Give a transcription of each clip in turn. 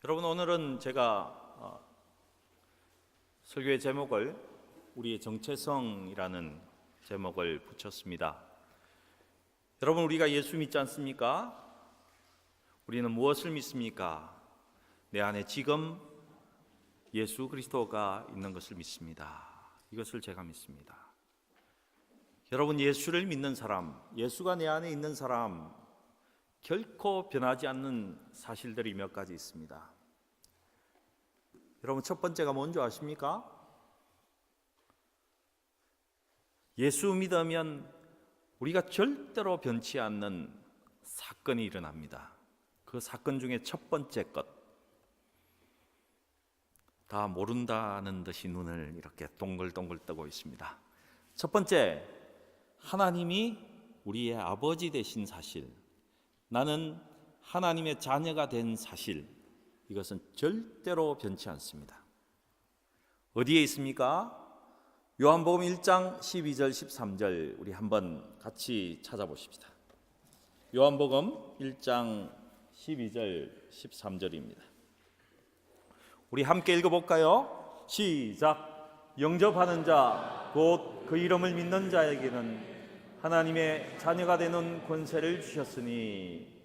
여러분, 오늘은 제가 설교의 제목을 우리의 정체성이라는 제목을 붙였습니다. 여러분, 우리가 예수 믿지 않습니까? 우리는 무엇을 믿습니까? 내 안에 지금 예수 그리스도가 있는 것을 믿습니다. 이것을 제가 믿습니다. 여러분, 예수를 믿는 사람, 예수가 내 안에 있는 사람, 결코 변하지 않는 사실들이 몇 가지 있습니다. 여러분, 첫 번째가 뭔지 아십니까? 예수 믿으면 우리가 절대로 변치 않는 사건이 일어납니다. 그 사건 중에 첫 번째 것, 다 모른다는 듯이 눈을 이렇게 동글동글 뜨고 있습니다. 첫 번째, 하나님이 우리의 아버지 되신 사실, 나는 하나님의 자녀가 된 사실, 이것은 절대로 변치 않습니다. 어디에 있습니까? 요한복음 1장 12절 13절 우리 한번 같이 찾아보십시다. 요한복음 1장 12절 13절입니다. 우리 함께 읽어볼까요? 시작! 영접하는 자, 곧 그 이름을 믿는 자에게는 하나님의 자녀가 되는 권세를 주셨으니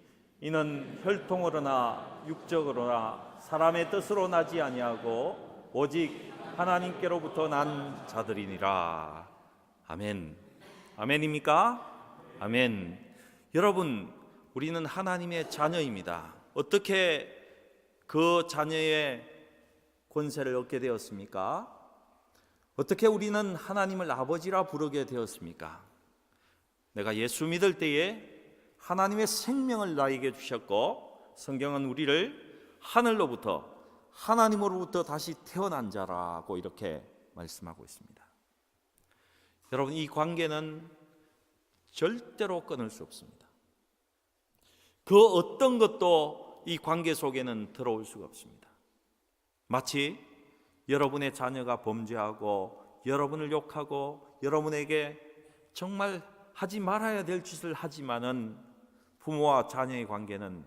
이는 혈통으로나 육적으로나 사람의 뜻으로 나지 아니하고 오직 하나님께로부터 난 자들이니라. 아멘. 아멘입니까? 아멘. 여러분, 우리는 하나님의 자녀입니다. 어떻게 그 자녀의 권세를 얻게 되었습니까? 어떻게 우리는 하나님을 아버지라 부르게 되었습니까? 내가 예수 믿을 때에 하나님의 생명을 나에게 주셨고, 성경은 우리를 하늘로부터, 하나님으로부터 다시 태어난 자라고 이렇게 말씀하고 있습니다. 여러분, 이 관계는 절대로 끊을 수 없습니다. 그 어떤 것도 이 관계 속에는 들어올 수가 없습니다. 마치 여러분의 자녀가 범죄하고 여러분을 욕하고 여러분에게 정말 하지 말아야 될 짓을 하지만은 부모와 자녀의 관계는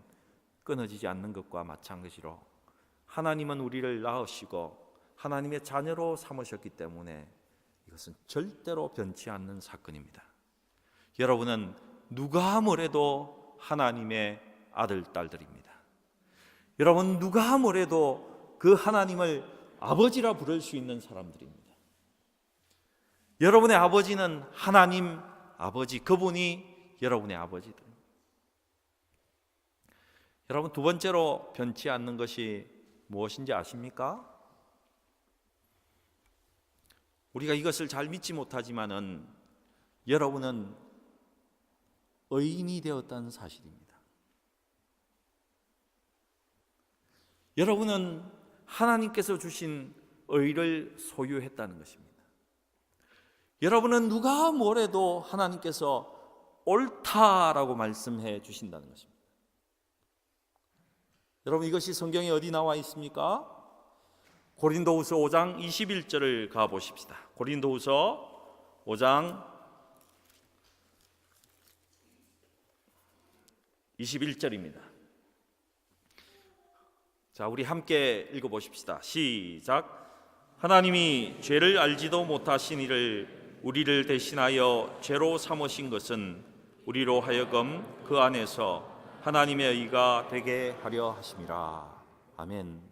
끊어지지 않는 것과 마찬가지로 하나님은 우리를 낳으시고 하나님의 자녀로 삼으셨기 때문에 이것은 절대로 변치 않는 사건입니다. 여러분은 누가 뭐래도 하나님의 아들, 딸들입니다. 여러분, 누가 뭐래도 그 하나님을 아버지라 부를 수 있는 사람들입니다. 여러분의 아버지는 하나님 아버지, 그분이 여러분의 아버지들. 여러분, 두 번째로 변치 않는 것이 무엇인지 아십니까? 우리가 이것을 잘 믿지 못하지만은 여러분은 의인이 되었다는 사실입니다. 여러분은 하나님께서 주신 의를 소유했다는 것입니다. 여러분은 누가 뭐래도 하나님께서 옳다라고 말씀해 주신다는 것입니다. 여러분, 이것이 성경에 어디 나와 있습니까? 고린도후서 5장 21절을 가보십시다. 고린도후서 5장 21절입니다. 자, 우리 함께 읽어보십시다. 시작! 하나님이 죄를 알지도 못하신 이를 우리를 대신하여 죄로 삼으신 것은 우리로 하여금 그 안에서 하나님의 의가 되게 하려 하심이라. 아멘.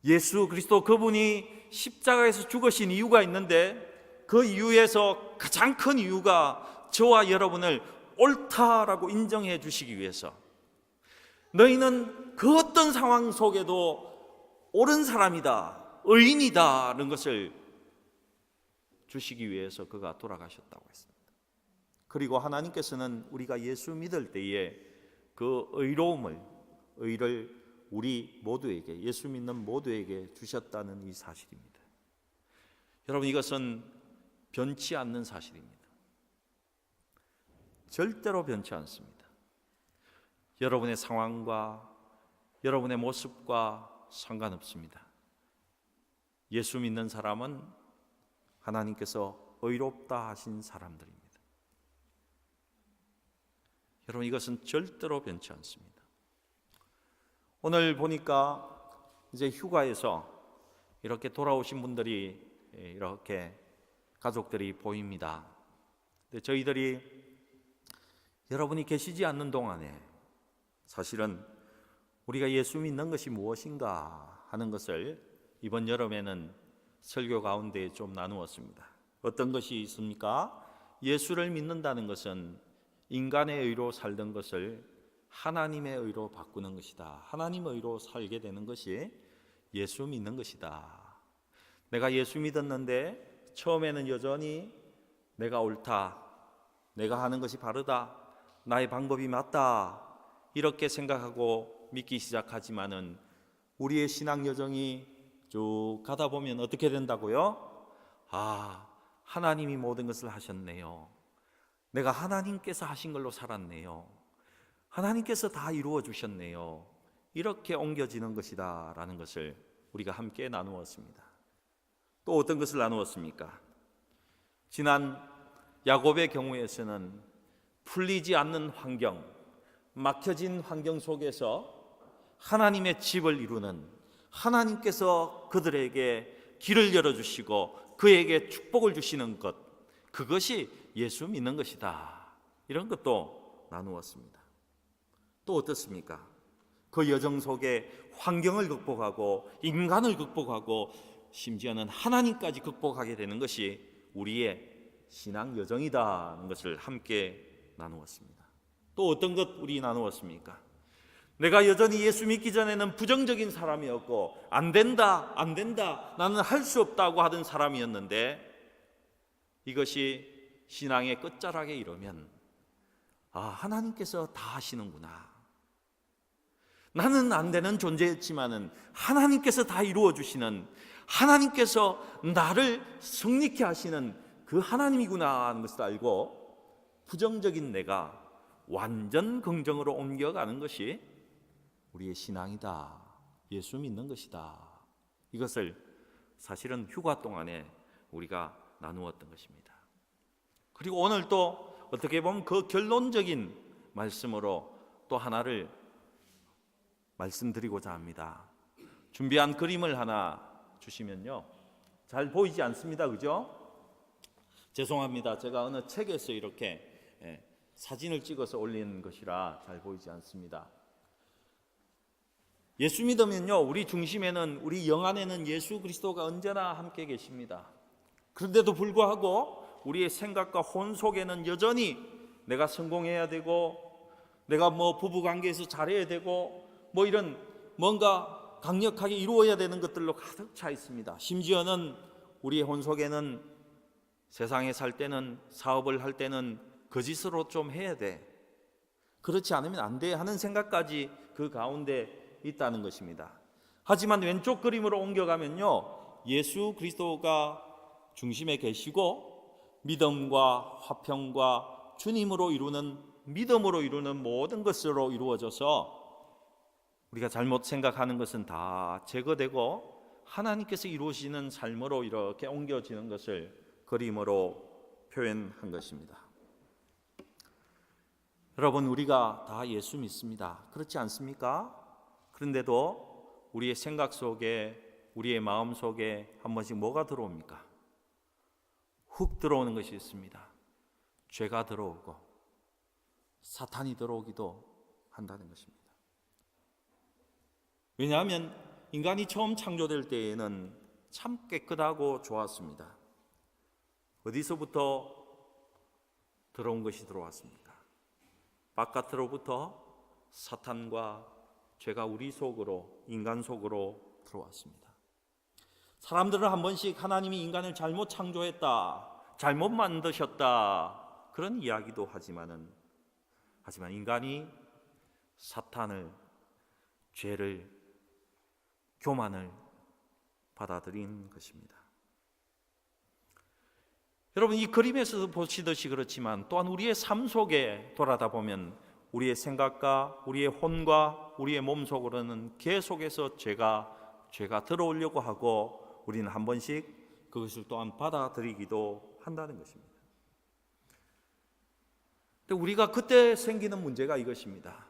예수 그리스도 그분이 십자가에서 죽으신 이유가 있는데, 그 이유에서 가장 큰 이유가 저와 여러분을 옳다라고 인정해 주시기 위해서, 너희는 그 어떤 상황 속에도 옳은 사람이다, 의인이다라는 것을 주시기 위해서 그가 돌아가셨다고 했습니다. 그리고 하나님께서는 우리가 예수 믿을 때에 그 의를 우리 모두에게, 예수 믿는 모두에게 주셨다는 이 사실입니다. 여러분, 이것은 변치 않는 사실입니다. 절대로 변치 않습니다. 여러분의 상황과 여러분의 모습과 상관없습니다. 예수 믿는 사람은 하나님께서 의롭다 하신 사람들입니다. 여러분, 이것은 절대로 변치 않습니다. 오늘 보니까 이제 휴가에서 이렇게 돌아오신 분들이 이렇게 가족들이 보입니다. 근데 저희들이 여러분이 계시지 않는 동안에 사실은 우리가 예수 믿는 것이 무엇인가 하는 것을 이번 여름에는 설교 가운데 좀 나누었습니다. 어떤 것이 있습니까? 예수를 믿는다는 것은 인간의 의로 살던 것을 하나님의 의로 바꾸는 것이다. 하나님의 의로 살게 되는 것이 예수 믿는 것이다. 내가 예수 믿었는데 처음에는 여전히 내가 옳다, 내가 하는 것이 바르다, 나의 방법이 맞다 이렇게 생각하고 믿기 시작하지만은 우리의 신앙 여정이 쭉 가다 보면 어떻게 된다고요? 하나님이 모든 것을 하셨네요. 내가 하나님께서 하신 걸로 살았네요. 하나님께서 다 이루어 주셨네요. 이렇게 옮겨지는 것이다 라는 것을 우리가 함께 나누었습니다. 또 어떤 것을 나누었습니까? 지난 야곱의 경우에서는 풀리지 않는 환경, 막혀진 환경 속에서 하나님의 집을 이루는, 하나님께서 그들에게 길을 열어주시고 그에게 축복을 주시는 것, 그것이 예수 믿는 것이다. 이런 것도 나누었습니다. 또 어떻습니까? 그 여정 속에 환경을 극복하고 인간을 극복하고 심지어는 하나님까지 극복하게 되는 것이 우리의 신앙 여정이다는 것을 함께 나누었습니다. 또 어떤 것 우리 나누었습니까? 내가 여전히 예수 믿기 전에는 부정적인 사람이었고 안 된다 나는 할 수 없다고 하던 사람이었는데 이것이 신앙의 끝자락에 이르면 하나님께서 다 하시는구나. 나는 안 되는 존재였지만은 하나님께서 다 이루어 주시는, 하나님께서 나를 승리케 하시는 그 하나님이구나 하는 것을 알고 부정적인 내가 완전 긍정으로 옮겨가는 것이 우리의 신앙이다. 예수 믿는 것이다. 이것을 사실은 휴가 동안에 우리가 나누었던 것입니다. 그리고 오늘 또 어떻게 보면 그 결론적인 말씀으로 또 하나를 말씀드리고자 합니다. 준비한 그림을 하나 주시면요, 잘 보이지 않습니다. 그죠? 죄송합니다. 제가 어느 책에서 이렇게 사진을 찍어서 올린 것이라 잘 보이지 않습니다. 예수 믿으면요, 우리 중심에는, 우리 영 안에는 예수 그리스도가 언제나 함께 계십니다. 그런데도 불구하고 우리의 생각과 혼 속에는 여전히 내가 성공해야 되고, 내가 부부관계에서 잘해야 되고, 이런 뭔가 강력하게 이루어야 되는 것들로 가득 차 있습니다. 심지어는 우리의 혼 속에는 세상에 살 때는, 사업을 할 때는 거짓으로 좀 해야 돼, 그렇지 않으면 안 돼 하는 생각까지 그 가운데 있다는 것입니다. 하지만 왼쪽 그림으로 옮겨가면요, 예수 그리스도가 중심에 계시고 믿음과 화평과 주님으로 이루는, 믿음으로 이루는 모든 것으로 이루어져서 우리가 잘못 생각하는 것은 다 제거되고 하나님께서 이루시는 삶으로 이렇게 옮겨지는 것을 그림으로 표현한 것입니다. 여러분, 우리가 다 예수 믿습니다. 그렇지 않습니까? 그런데도 우리의 생각 속에, 우리의 마음 속에 한 번씩 뭐가 들어옵니까? 훅 들어오는 것이 있습니다. 죄가 들어오고 사탄이 들어오기도 한다는 것입니다. 왜냐하면 인간이 처음 창조될 때에는 참 깨끗하고 좋았습니다. 어디서부터 들어온 것이 들어왔습니까? 바깥으로부터 사탄과 죄가 우리 속으로, 인간 속으로 들어왔습니다. 사람들은 한 번씩 하나님이 인간을 잘못 창조했다, 잘못 만드셨다, 그런 이야기도 하지만 인간이 사탄을, 죄를, 교만을 받아들인 것입니다. 여러분, 이 그림에서도 보시듯이 그렇지만 또한 우리의 삶 속에 돌아다 보면 우리의 생각과 우리의 혼과 우리의 몸 속으로는 계속해서 죄가 들어오려고 하고 우리는 한 번씩 그것을 또한 받아들이기도 한다는 것입니다. 근데 우리가 그때 생기는 문제가 이것입니다.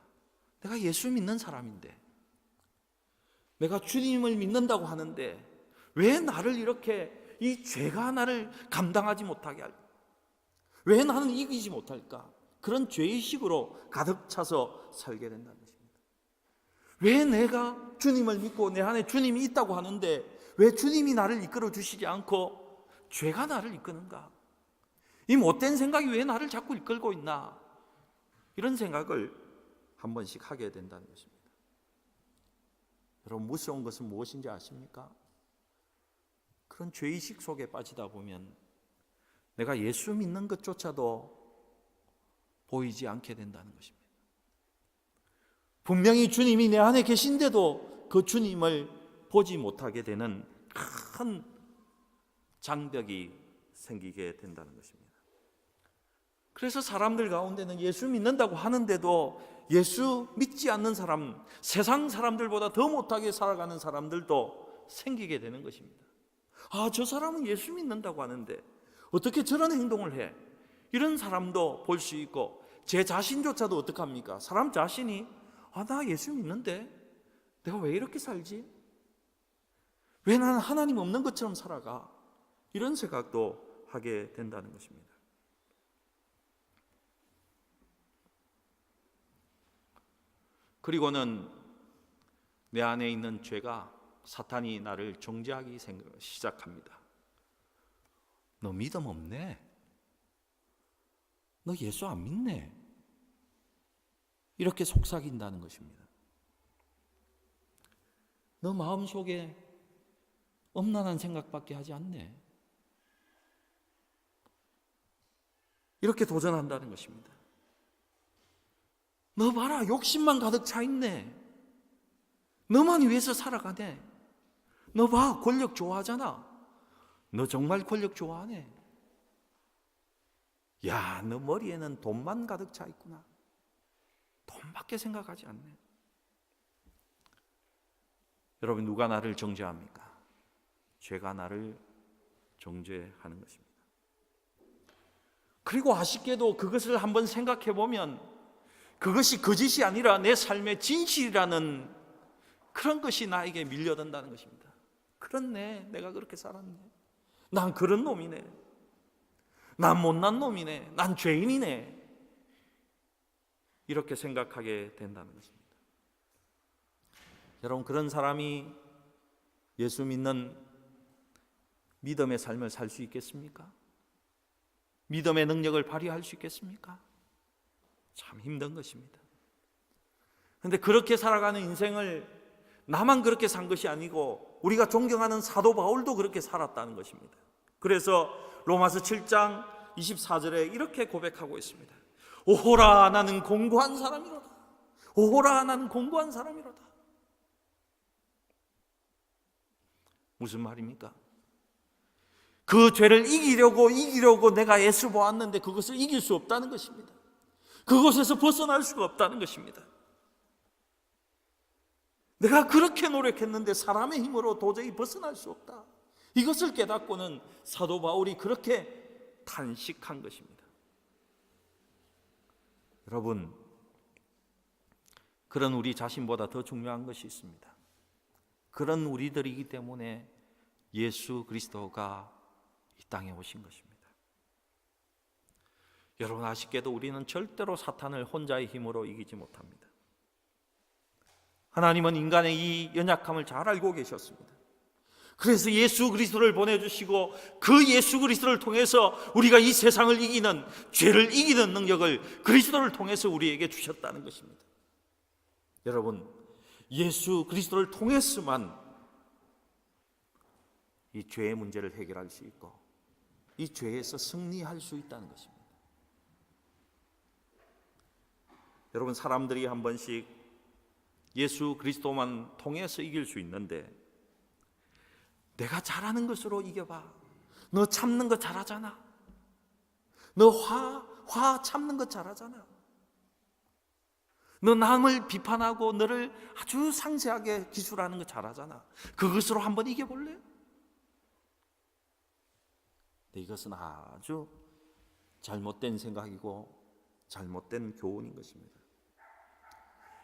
내가 예수 믿는 사람인데, 내가 주님을 믿는다고 하는데 왜 나를 이렇게 이 죄가 나를 감당하지 못하게 할까? 왜 나는 이기지 못할까? 그런 죄의식으로 가득 차서 살게 된다는 것입니다. 왜 내가 주님을 믿고 내 안에 주님이 있다고 하는데 왜 주님이 나를 이끌어 주시지 않고 죄가 나를 이끄는가? 이 못된 생각이 왜 나를 자꾸 이끌고 있나? 이런 생각을 한 번씩 하게 된다는 것입니다. 여러분, 무서운 것은 무엇인지 아십니까? 그런 죄의식 속에 빠지다 보면 내가 예수 믿는 것조차도 보이지 않게 된다는 것입니다. 분명히 주님이 내 안에 계신데도 그 주님을 보지 못하게 되는 큰 장벽이 생기게 된다는 것입니다. 그래서 사람들 가운데는 예수 믿는다고 하는데도 예수 믿지 않는 사람, 세상 사람들보다 더 못하게 살아가는 사람들도 생기게 되는 것입니다. 아, 저 사람은 예수 믿는다고 하는데 어떻게 저런 행동을 해? 이런 사람도 볼 수 있고, 제 자신조차도 어떡합니까? 사람 자신이 나 예수 믿는데 내가 왜 이렇게 살지? 왜 나는 하나님 없는 것처럼 살아가? 이런 생각도 하게 된다는 것입니다. 그리고는 내 안에 있는 죄가 사탄이 나를 정죄하기 시작합니다. 너 믿음 없네. 너 예수 안 믿네. 이렇게 속삭인다는 것입니다. 너 마음속에 엄란한 생각밖에 하지 않네. 이렇게 도전한다는 것입니다. 너 봐라, 욕심만 가득 차 있네. 너만 위해서 살아가네. 너 봐, 권력 좋아하잖아. 너 정말 권력 좋아하네. 야, 너 머리에는 돈만 가득 차 있구나. 돈밖에 생각하지 않네. 여러분, 누가 나를 정죄합니까? 죄가 나를 정죄하는 것입니다. 그리고 아쉽게도 그것을 한번 생각해 보면 그것이 거짓이 아니라 내 삶의 진실이라는 그런 것이 나에게 밀려든다는 것입니다. 그렇네, 내가 그렇게 살았네. 난 그런 놈이네. 난 못난 놈이네. 난 죄인이네. 이렇게 생각하게 된다는 것입니다. 여러분, 그런 사람이 예수 믿는 믿음의 삶을 살 수 있겠습니까? 믿음의 능력을 발휘할 수 있겠습니까? 참 힘든 것입니다. 그런데 그렇게 살아가는 인생을 나만 그렇게 산 것이 아니고 우리가 존경하는 사도 바울도 그렇게 살았다는 것입니다. 그래서 로마서 7장 24절에 이렇게 고백하고 있습니다. 오호라, 나는 공고한 사람이로다. 오호라, 나는 공고한 사람이로다. 무슨 말입니까? 그 죄를 이기려고 내가 애써 보았는데 그것을 이길 수 없다는 것입니다. 그곳에서 벗어날 수가 없다는 것입니다. 내가 그렇게 노력했는데 사람의 힘으로 도저히 벗어날 수 없다. 이것을 깨닫고는 사도 바울이 그렇게 탄식한 것입니다. 여러분, 그런 우리 자신보다 더 중요한 것이 있습니다. 그런 우리들이기 때문에 예수 그리스도가 이 땅에 오신 것입니다. 여러분, 아쉽게도 우리는 절대로 사탄을 혼자의 힘으로 이기지 못합니다. 하나님은 인간의 이 연약함을 잘 알고 계셨습니다. 그래서 예수 그리스도를 보내주시고 그 예수 그리스도를 통해서 우리가 이 세상을 이기는, 죄를 이기는 능력을 그리스도를 통해서 우리에게 주셨다는 것입니다. 여러분, 예수 그리스도를 통해서만 이 죄의 문제를 해결할 수 있고 이 죄에서 승리할 수 있다는 것입니다. 여러분, 사람들이 한 번씩 예수 그리스도만 통해서 이길 수 있는데 내가 잘하는 것으로 이겨봐. 너 참는 거 잘하잖아. 너 화 참는 거 잘하잖아. 너 남을 비판하고 너를 아주 상세하게 기술하는 거 잘하잖아. 그것으로 한번 이겨볼래? 근데 이것은 아주 잘못된 생각이고 잘못된 교훈인 것입니다.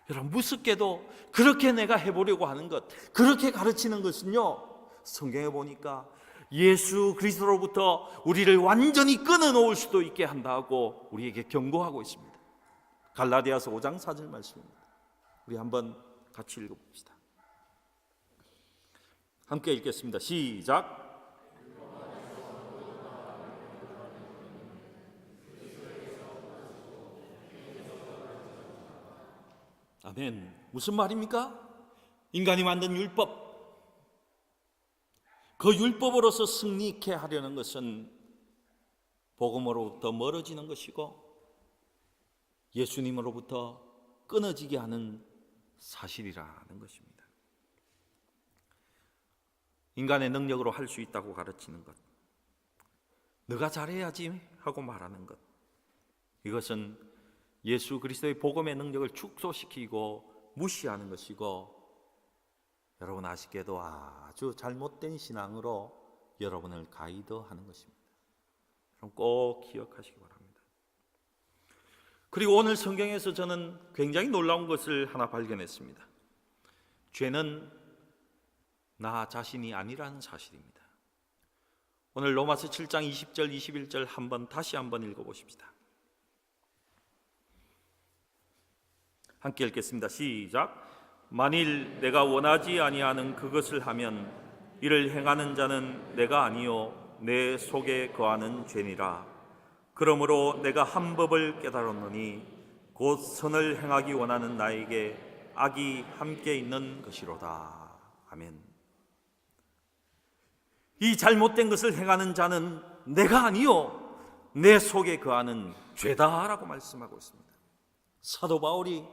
여러분, 무섭게도 그렇게 내가 해보려고 하는 것, 그렇게 가르치는 것은요, 성경에 보니까 예수 그리스도로부터 우리를 완전히 끊어놓을 수도 있게 한다고 우리에게 경고하고 있습니다. 갈라디아서 5장 4절 말씀입니다. 우리 한번 같이 읽어봅시다. 함께 읽겠습니다. 시작. 아멘. 무슨 말입니까? 인간이 만든 율법, 그 율법으로서 승리케 하려는 것은 복음으로부터 멀어지는 것이고 예수님으로부터 끊어지게 하는 사실이라는 것입니다. 인간의 능력으로 할 수 있다고 가르치는 것, 너가 잘해야지 하고 말하는 것, 이것은 예수 그리스도의 복음의 능력을 축소시키고 무시하는 것이고, 여러분 아쉽게도 아주 잘못된 신앙으로 여러분을 가이드하는 것입니다. 그럼 꼭 기억하시기 바랍니다. 그리고 오늘 성경에서 저는 굉장히 놀라운 것을 하나 발견했습니다. 죄는 나 자신이 아니라는 사실입니다. 오늘 로마서 7장 20절 21절 다시 한번 읽어보십시다. 함께 읽겠습니다. 시작. 만일 내가 원하지 아니하는 그것을 하면 이를 행하는 자는 내가 아니요 내 속에 거하는 죄니라. 그러므로 내가 한 법을 깨달았노니 곧 선을 행하기 원하는 나에게 악이 함께 있는 것이로다. 아멘. 이 잘못된 것을 행하는 자는 내가 아니요 내 속에 거하는 죄다라고 말씀하고 있습니다. 사도 바울이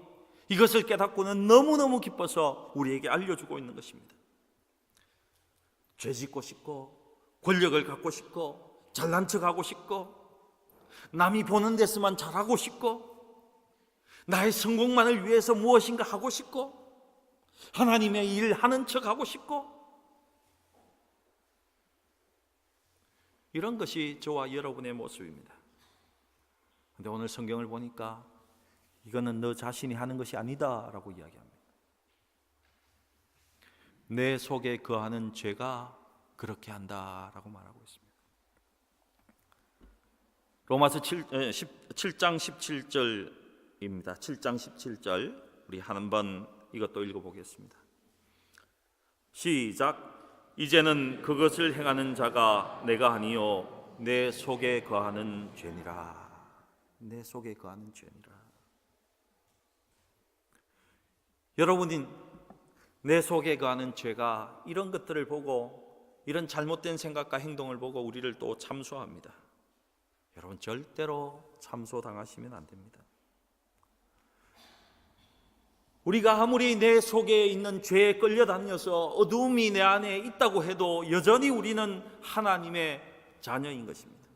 이것을 깨닫고는 너무너무 기뻐서 우리에게 알려주고 있는 것입니다. 죄 짓고 싶고, 권력을 갖고 싶고, 잘난 척하고 싶고, 남이 보는 데서만 잘하고 싶고, 나의 성공만을 위해서 무엇인가 하고 싶고, 하나님의 일을 하는 척하고 싶고, 이런 것이 저와 여러분의 모습입니다. 그런데 오늘 성경을 보니까 이거는 너 자신이 하는 것이 아니다 라고 이야기합니다. 내 속에 거하는 죄가 그렇게 한다라고 말하고 있습니다. 로마서 7장 17절입니다. 7장 17절 우리 한번 이것도 읽어보겠습니다. 시작. 이제는 그것을 행하는 자가 내가 아니요 내 속에 거하는 죄니라. 내 속에 거하는 죄니라. 여러분이 내 속에 거하는 죄가 이런 것들을 보고, 이런 잘못된 생각과 행동을 보고 우리를 또 참소합니다. 여러분 절대로 참소당하시면 안 됩니다. 우리가 아무리 내 속에 있는 죄에 끌려다녀서 어두움이 내 안에 있다고 해도 여전히 우리는 하나님의 자녀인 것입니다.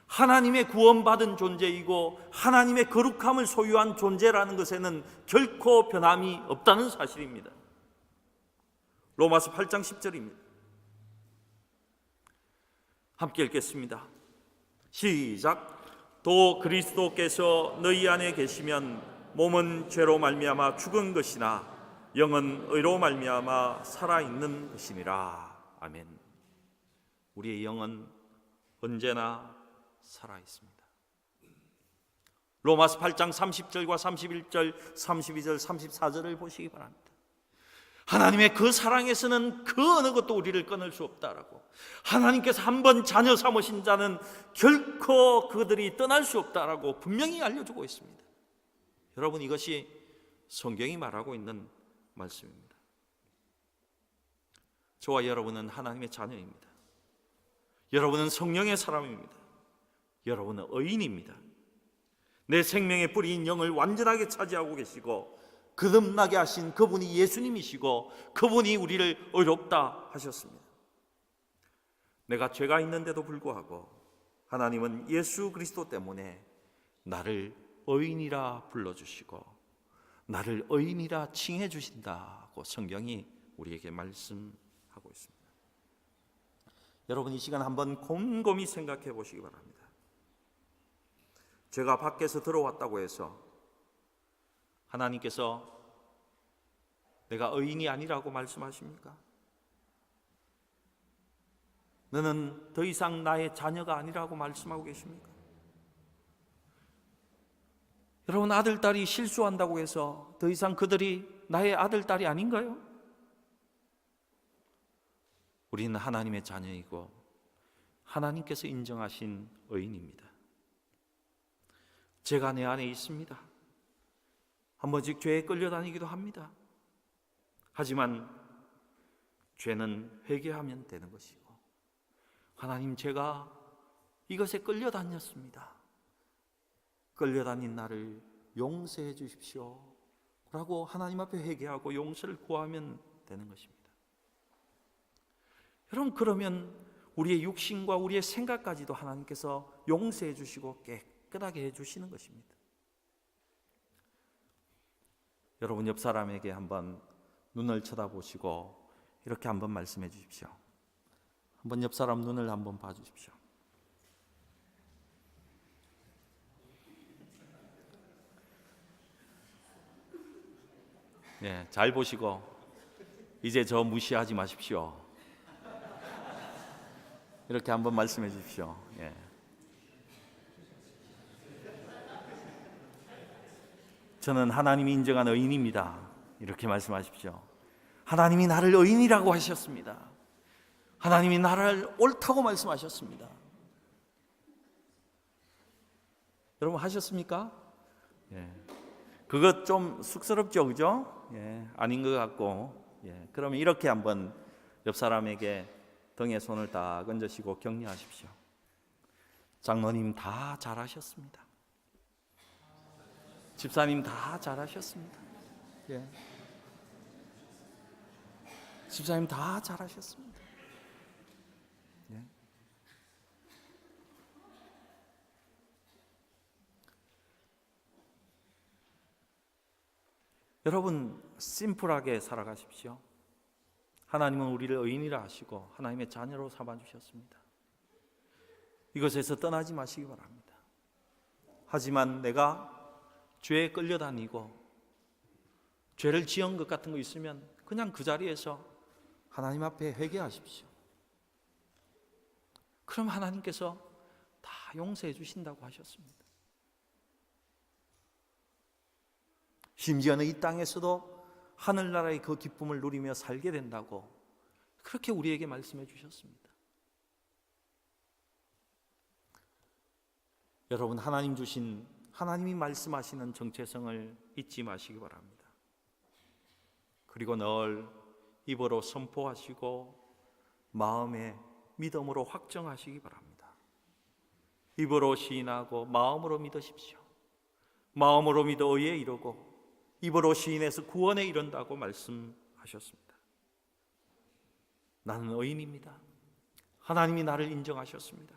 하나님의 구원받은 존재이고 하나님의 거룩함을 소유한 존재라는 것에는 결코 변함이 없다는 사실입니다. 로마서 8장 10절입니다. 함께 읽겠습니다. 시작. 또 그리스도께서 너희 안에 계시면 몸은 죄로 말미암아 죽은 것이나 영은 의로 말미암아 살아있는 것이니라. 아멘. 우리의 영은 언제나 살아있습니다. 로마서 8장 30절과 31절, 32절, 34절을 보시기 바랍니다. 하나님의 그 사랑에서는 그 어느 것도 우리를 끊을 수 없다라고, 하나님께서 한번 자녀 삼으신 자는 결코 그들이 떠날 수 없다라고 분명히 알려주고 있습니다. 여러분, 이것이 성경이 말하고 있는 말씀입니다. 저와 여러분은 하나님의 자녀입니다. 여러분은 성령의 사람입니다. 여러분은 의인입니다. 내 생명의 뿌리인 영을 완전하게 차지하고 계시고 거듭나게 하신 그분이 예수님이시고 그분이 우리를 의롭다 하셨습니다. 내가 죄가 있는데도 불구하고 하나님은 예수 그리스도 때문에 나를 의인이라 불러주시고 나를 의인이라 칭해 주신다고 성경이 우리에게 말씀하고 있습니다. 여러분, 이 시간 한번 곰곰이 생각해 보시기 바랍니다. 죄가 밖에서 들어왔다고 해서 하나님께서 내가 의인이 아니라고 말씀하십니까? 너는 더 이상 나의 자녀가 아니라고 말씀하고 계십니까? 여러분, 아들, 딸이 실수한다고 해서 더 이상 그들이 나의 아들, 딸이 아닌가요? 우리는 하나님의 자녀이고 하나님께서 인정하신 의인입니다. 제가 내 안에 있습니다. 한 번씩 죄에 끌려다니기도 합니다. 하지만 죄는 회개하면 되는 것이고, 하나님, 제가 이것에 끌려다녔습니다. 끌려다닌 나를 용서해 주십시오 라고 하나님 앞에 회개하고 용서를 구하면 되는 것입니다. 여러분, 그러면 우리의 육신과 우리의 생각까지도 하나님께서 용서해 주시고 깨끗하게 해주시는 것입니다. 여러분, 옆 사람에게 한번 눈을 쳐다보시고 이렇게 한번 말씀해 주십시오. 한번 옆 사람 눈을 한번 봐주십시오. 네, 잘 보시고 이제 저 무시하지 마십시오. 이렇게 한번 말씀해 주십시오. 예. 저는 하나님이 인정한 의인입니다. 이렇게 말씀하십시오. 하나님이 나를 의인이라고 하셨습니다. 하나님이 나를 옳다고 말씀하셨습니다. 여러분, 하셨습니까? 예. 그것 좀 쑥스럽죠, 그죠? 예. 아닌 것 같고. 예. 그러면 이렇게 한번 옆 사람에게 등에 손을 딱 얹으시고 격려하십시오. 장로님 다 잘하셨습니다. 집사님 다 잘하셨습니다. 예. 집사님 다 잘하셨습니다. 예. 여러분, 심플하게 살아가십시오. 하나님은 우리를 의인이라 하시고 하나님의 자녀로 삼아주셨습니다. 이것에서 떠나지 마시기 바랍니다. 하지만 내가 죄에 끌려다니고 죄를 지은 것 같은 거 있으면 그냥 그 자리에서 하나님 앞에 회개하십시오. 그럼 하나님께서 다 용서해 주신다고 하셨습니다. 심지어는 이 땅에서도 하늘나라의 그 기쁨을 누리며 살게 된다고 그렇게 우리에게 말씀해 주셨습니다. 여러분, 하나님 주신, 하나님이 말씀하시는 정체성을 잊지 마시기 바랍니다. 그리고 늘 입으로 선포하시고 마음에 믿음으로 확정하시기 바랍니다. 입으로 시인하고 마음으로 믿으십시오. 마음으로 믿어 의에 이르고 입으로 시인해서 구원에 이른다고 말씀하셨습니다. 나는 의인입니다. 하나님이 나를 인정하셨습니다.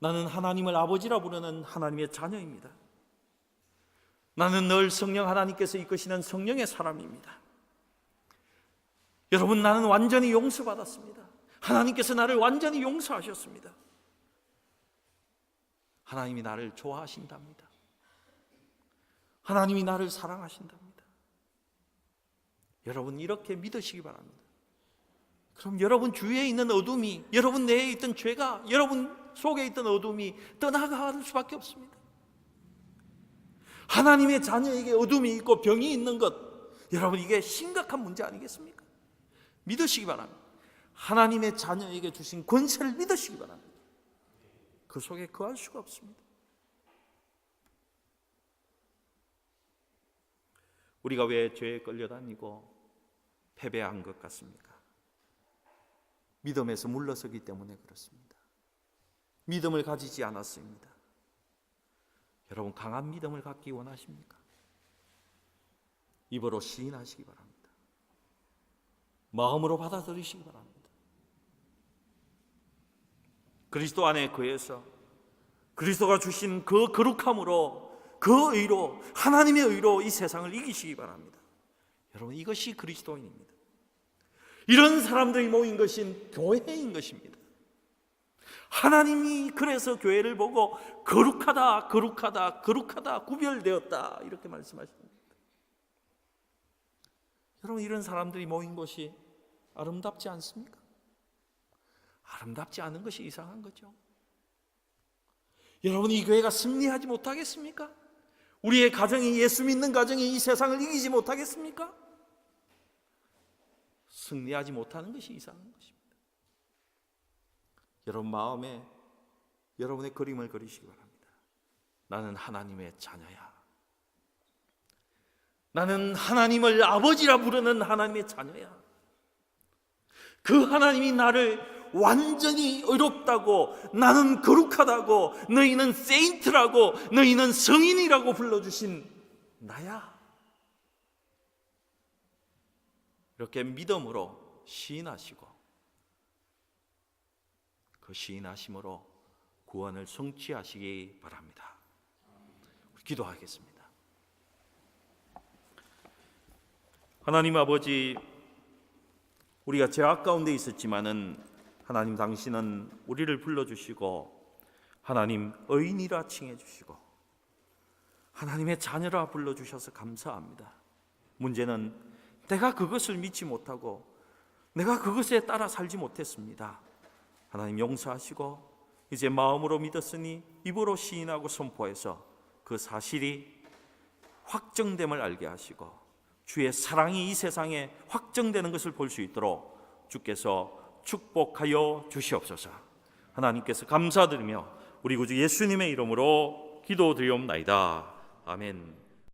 나는 하나님을 아버지라 부르는 하나님의 자녀입니다. 나는 늘 성령 하나님께서 이끄시는 성령의 사람입니다. 여러분, 나는 완전히 용서받았습니다. 하나님께서 나를 완전히 용서하셨습니다. 하나님이 나를 좋아하신답니다. 하나님이 나를 사랑하신답니다. 여러분, 이렇게 믿으시기 바랍니다. 그럼 여러분 주위에 있는 어둠이, 여러분 내에 있던 죄가, 여러분 속에 있던 어둠이 떠나갈 수밖에 없습니다. 하나님의 자녀에게 어둠이 있고 병이 있는 것, 여러분 이게 심각한 문제 아니겠습니까? 믿으시기 바랍니다. 하나님의 자녀에게 주신 권세를 믿으시기 바랍니다. 그 속에 거할 수가 없습니다. 우리가 왜 죄에 끌려다니고 패배한 것 같습니까? 믿음에서 물러서기 때문에 그렇습니다. 믿음을 가지지 않았습니다. 여러분, 강한 믿음을 갖기 원하십니까? 입으로 시인하시기 바랍니다. 마음으로 받아들이시기 바랍니다. 그리스도 안에 거해서 그리스도가 주신 그 거룩함으로, 그 의로, 하나님의 의로 이 세상을 이기시기 바랍니다. 여러분, 이것이 그리스도인입니다. 이런 사람들이 모인 것인 교회인 것입니다. 하나님이 그래서 교회를 보고 거룩하다, 거룩하다, 거룩하다, 구별되었다 이렇게 말씀하십니다. 여러분, 이런 사람들이 모인 곳이 아름답지 않습니까? 아름답지 않은 것이 이상한 거죠. 여러분, 이 교회가 승리하지 못하겠습니까? 우리의 가정이, 예수 믿는 가정이 이 세상을 이기지 못하겠습니까? 승리하지 못하는 것이 이상한 것입니다. 여러분 마음에 여러분의 그림을 그리시기 바랍니다. 나는 하나님의 자녀야. 나는 하나님을 아버지라 부르는 하나님의 자녀야. 그 하나님이 나를 완전히 의롭다고, 나는 거룩하다고, 너희는 세인트라고, 너희는 성인이라고 불러주신 나야. 이렇게 믿음으로 시인하시고 그 시인하심으로 구원을 성취하시기 바랍니다. 우리 기도하겠습니다. 하나님 아버지, 우리가 죄악 가운데 있었지만은 하나님 당신은 우리를 불러주시고 하나님 의인이라 칭해주시고 하나님의 자녀라 불러주셔서 감사합니다. 문제는 내가 그것을 믿지 못하고 내가 그것에 따라 살지 못했습니다. 하나님 용서하시고 이제 마음으로 믿었으니 입으로 시인하고 선포해서 그 사실이 확정됨을 알게 하시고 주의 사랑이 이 세상에 확정되는 것을 볼 수 있도록 주께서 축복하여 주시옵소서. 하나님께서 감사드리며 우리 구주 예수님의 이름으로 기도드리옵나이다. 아멘.